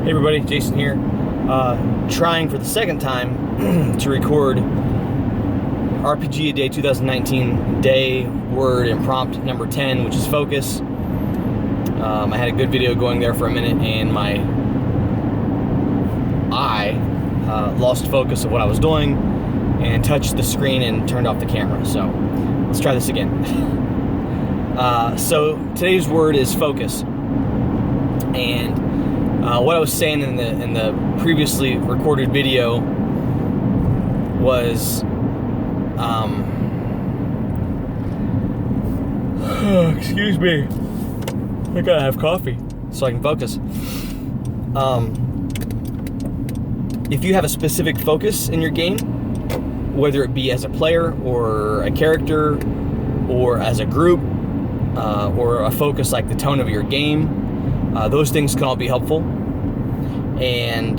Hey everybody, Jason here. Trying for the second time to record RPG A Day 2019 day word and prompt number 10, which is focus. I had a good video going there for a minute and my eye lost focus of what I was doing and touched the screen and turned off the camera. So let's try this again. So today's word is focus. And what I was saying in the previously recorded video was, excuse me, I gotta have coffee so I can focus. If you have a specific focus in your game, whether it be as a player or a character or as a group, or a focus like the tone of your game, those things can all be helpful. And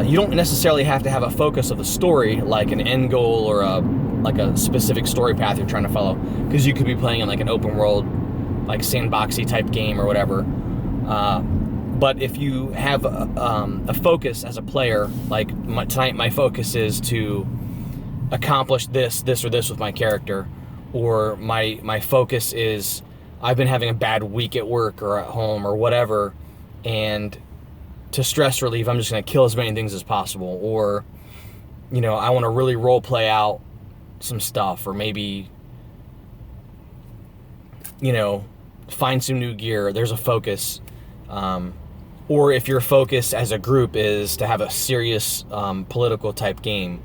you don't necessarily have to have a focus of the story, like an end goal or like a specific story path you're trying to follow, because you could be playing in like an open world, like sandboxy type game or whatever. But if you have a focus as a player, like tonight my focus is to accomplish this or this with my character, or my focus is I've been having a bad week at work or at home or whatever, and to stress relief, I'm just going to kill as many things as possible. Or, you know, I want to really role play out some stuff, or maybe, you know, find some new gear. There's a focus. Or if your focus as a group is to have a serious political type game,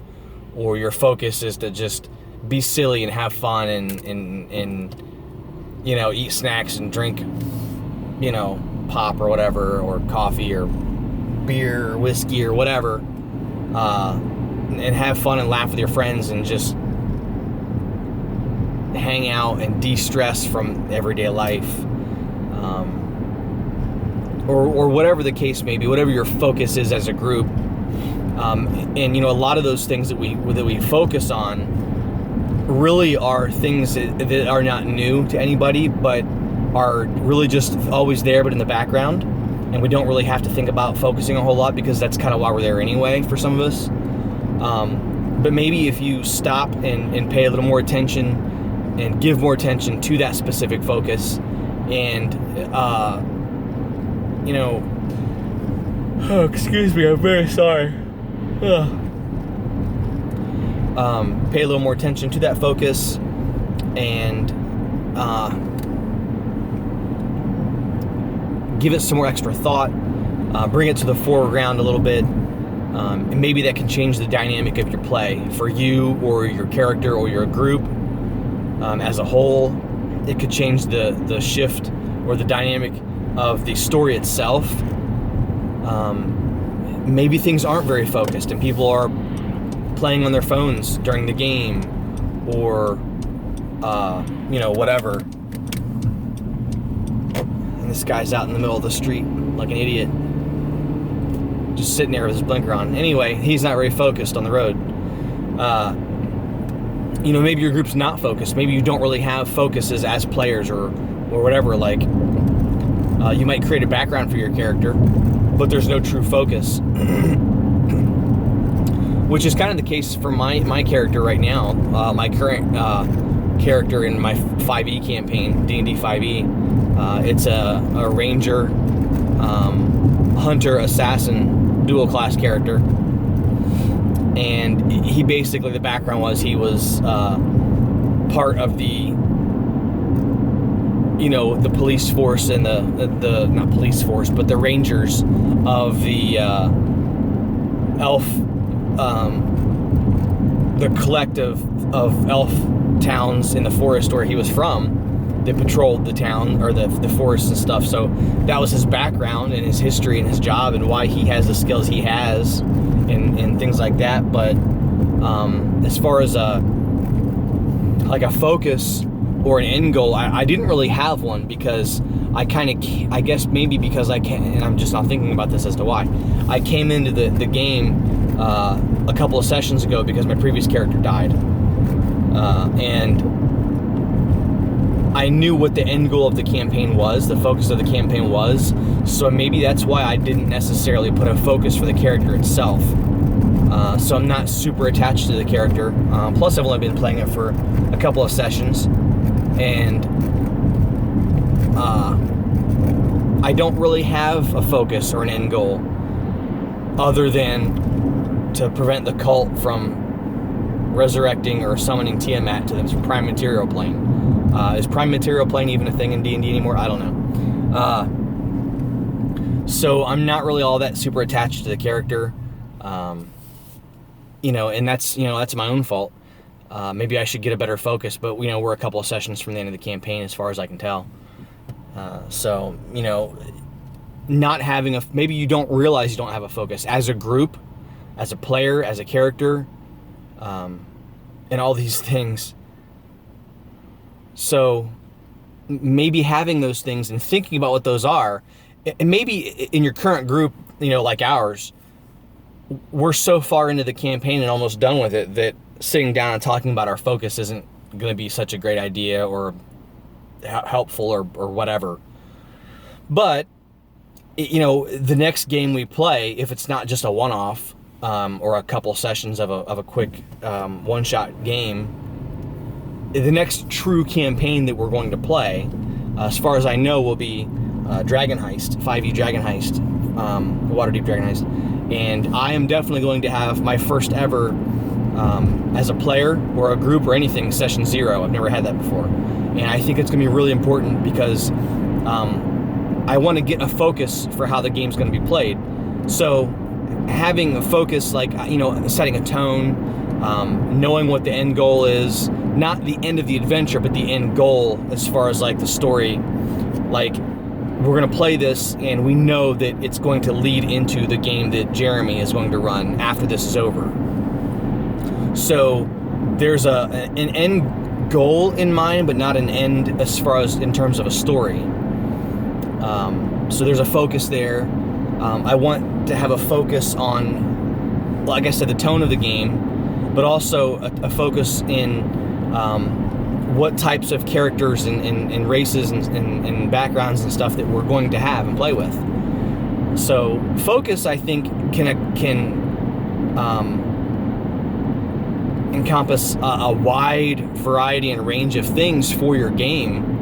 or your focus is to just be silly and have fun and you know, eat snacks and drink, you know, pop or whatever, or coffee or beer or whiskey or whatever, and have fun and laugh with your friends and just hang out and de-stress from everyday life, or whatever the case may be, whatever your focus is as a group. And you know, a lot of those things that we focus on really are things that are not new to anybody, but are really just always there, but in the background, and we don't really have to think about focusing a whole lot, because that's kind of why we're there anyway for some of us. But maybe if you stop and pay a little more attention and give more attention to that specific focus, and you know, oh, excuse me, I'm very sorry. Pay a little more attention to that focus, and give it some more extra thought, bring it to the foreground a little bit, and maybe that can change the dynamic of your play for you or your character or your group as a whole. It could change the shift or the dynamic of the story itself. Maybe things aren't very focused and people are playing on their phones during the game, or you know, whatever. And this guy's out in the middle of the street like an idiot, just sitting there with his blinker on. Anyway, he's not very focused on the road. You know, maybe your group's not focused. Maybe you don't really have focuses as players, or whatever. Like, you might create a background for your character, but there's no true focus. Which is kind of the case for my character right now. My current character in my 5e campaign, D&D 5e, it's a ranger, hunter, assassin, dual class character. And he basically, the background was he was part of the, you know, the police force and the not police force, but the rangers of the elf, the collective of elf towns in the forest where he was from. They patrolled the town, or the forest and stuff. So that was his background and his history and his job and why he has the skills he has and things like that. But as far as like a focus or an end goal, I didn't really have one, because I guess maybe because I can't, and I'm just not thinking about this as to why. I came into the game a couple of sessions ago because my previous character died, and I knew what the end goal of the campaign was, the focus of the campaign was, so maybe that's why I didn't necessarily put a focus for the character itself. So I'm not super attached to the character. Plus, I've only been playing it for a couple of sessions, and I don't really have a focus or an end goal other than to prevent the cult from resurrecting or summoning Tiamat to the Prime Material Plane. Is Prime Material Plane even a thing in D&D anymore? I don't know. So I'm not really all that super attached to the character. And that's my own fault. Maybe I should get a better focus, but we're a couple of sessions from the end of the campaign as far as I can tell. Not having maybe you don't realize you don't have a focus as a group, as a player, as a character, and all these things. So maybe having those things and thinking about what those are, and maybe in your current group, like ours, we're so far into the campaign and almost done with it that sitting down and talking about our focus isn't going to be such a great idea or helpful or whatever. But, the next game we play, if it's not just a one-off or a couple sessions of a quick one-shot game, the next true campaign that we're going to play, as far as I know, will be Dragon Heist, 5e Dragon Heist, Waterdeep Dragon Heist. And I am definitely going to have my first ever, as a player or a group or anything, session 0. I've never had that before. And I think it's going to be really important because I want to get a focus for how the game's going to be played. So having a focus, like, setting a tone, knowing what the end goal is, not the end of the adventure, but the end goal as far as like the story. Like, we're going to play this and we know that it's going to lead into the game that Jeremy is going to run after this is over. So there's an end goal in mind, but not an end as far as in terms of a story. So there's a focus there. I want to have a focus on, like I said, the tone of the game, but also a focus in what types of characters and races and backgrounds and stuff that we're going to have and play with. So focus, I think, can encompass a wide variety and range of things for your game,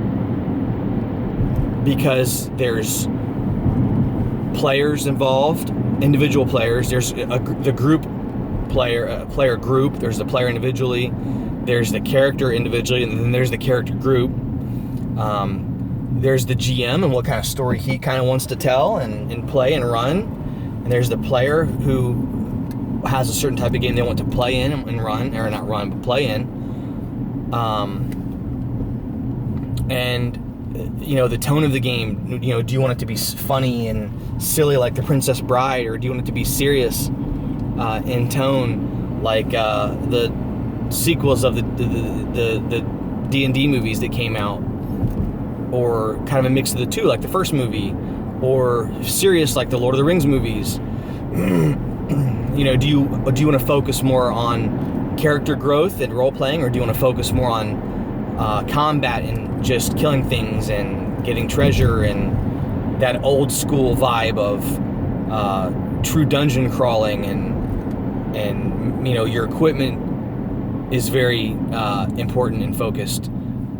because there's players involved, individual players. There's the group player group. There's the player individually. There's the character individually, and then there's the character group. There's the GM and what kind of story he kind of wants to tell and play and run. And there's the player who has a certain type of game they want to play in and run, or not run, but play in. The tone of the game. Do you want it to be funny and silly like The Princess Bride, or do you want it to be serious in tone like the sequels of the D&D movies that came out, or kind of a mix of the two like the first movie, or serious like the Lord of the Rings movies? Do you want to focus more on character growth and role playing, or do you want to focus more on combat and just killing things and getting treasure and that old school vibe of true dungeon crawling and your equipment is very important and focused,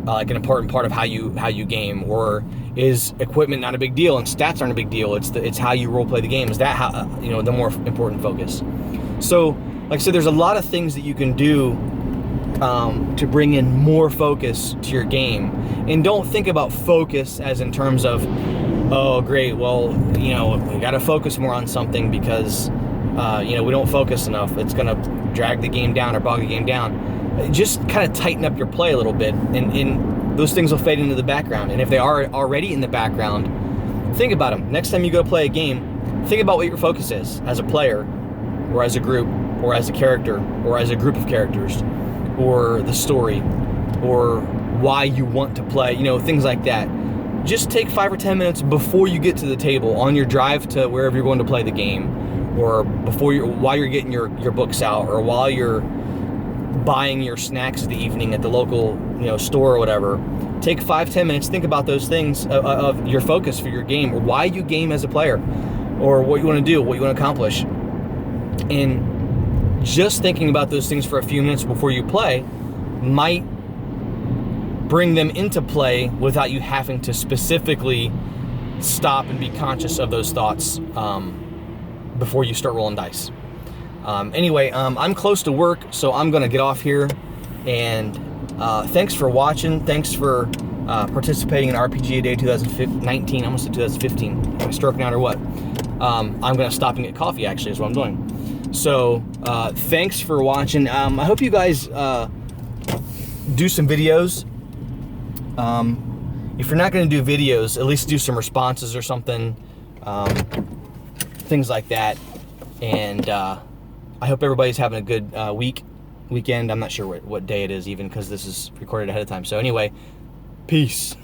like an important part of how you game? Or is equipment not a big deal and stats aren't a big deal? It's how you role play the game. Is that how the more important focus? So, like I said, there's a lot of things that you can do to bring in more focus to your game. And don't think about focus as in terms of, oh great, well we got to focus more on something because we don't focus enough. It's gonna drag the game down or bog the game down. Just kind of tighten up your play a little bit, and those things will fade into the background. And if they are already in the background, think about them. Next time you go play a game, think about what your focus is as a player, or as a group, or as a character, or as a group of characters, or the story, or why you want to play, things like that. Just take 5 or 10 minutes before you get to the table on your drive to wherever you're going to play the game, or while you're getting your books out, or while you're buying your snacks of the evening at the local store or whatever. take 5-10 minutes, think about those things of your focus for your game, or why you game as a player, or what you want to do, what you want to accomplish. And just thinking about those things for a few minutes before you play might bring them into play without you having to specifically stop and be conscious of those thoughts before you start rolling dice. Anyway, I'm close to work, so I'm gonna get off here, and thanks for watching. Thanks for participating in RPGA Day 2019. I almost said 2015. Am I stroking out or what? I'm gonna stop and get coffee, actually, is what I'm doing. So thanks for watching. I hope you guys do some videos. If you're not going to do videos, at least do some responses or something, things like that. And I hope everybody's having a good weekend. I'm not sure what day it is even, because this is recorded ahead of time. So anyway, peace.